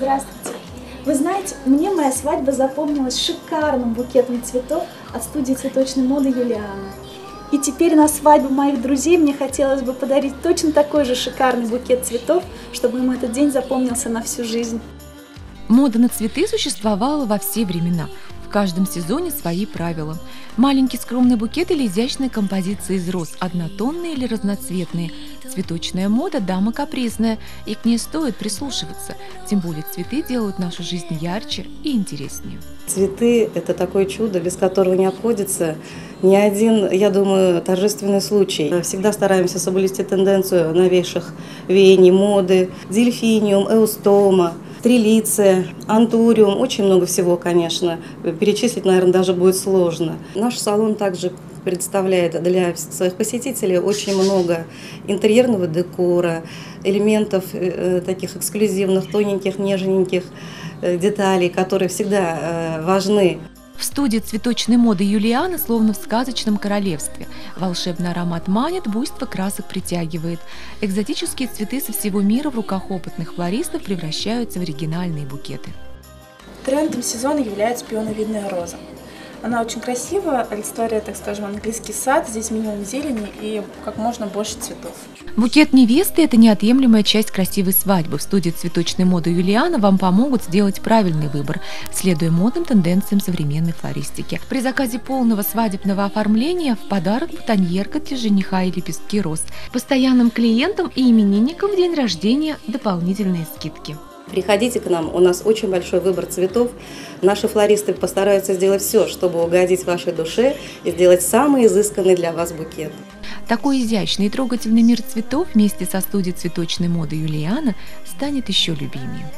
Здравствуйте. Вы знаете, мне моя свадьба запомнилась шикарным букетом цветов от студии цветочной моды Юлиана. И теперь на свадьбу моих друзей мне хотелось бы подарить точно такой же шикарный букет цветов, чтобы им этот день запомнился на всю жизнь. Мода на цветы существовала во все времена. В каждом сезоне свои правила. Маленький скромный букет или изящная композиция из роз, однотонные или разноцветные. Цветочная мода – дама капризная, и к ней стоит прислушиваться. Тем более цветы делают нашу жизнь ярче и интереснее. Цветы – это такое чудо, без которого не обходится ни один, я думаю, торжественный случай. Всегда стараемся соблюсти тенденцию новейших веяний моды. Дельфиниум, эустома, трилиция, антуриум, очень много всего, конечно. Перечислить, наверное, даже будет сложно. Наш салон также представляет для своих посетителей очень много интерьерного декора, элементов таких эксклюзивных, тоненьких, нежненьких деталей, которые всегда важны. В студии цветочной моды Юлиана словно в сказочном королевстве. Волшебный аромат манит, буйство красок притягивает. Экзотические цветы со всего мира в руках опытных флористов превращаются в оригинальные букеты. Трендом сезона является пионовидная роза. Она очень красивая, олицетворяет, так скажем, английский сад. Здесь минимум зелени и как можно больше цветов. Букет невесты – это неотъемлемая часть красивой свадьбы. В студии цветочной моды Юлиана вам помогут сделать правильный выбор, следуя модным тенденциям современной флористики. При заказе полного свадебного оформления в подарок бутоньерка для жениха и лепестки роз. Постоянным клиентам и именинникам в день рождения дополнительные скидки. Приходите к нам, у нас очень большой выбор цветов. Наши флористы постараются сделать все, чтобы угодить вашей душе и сделать самый изысканный для вас букет. Такой изящный и трогательный мир цветов вместе со студией цветочной моды Юлиана станет еще любимее.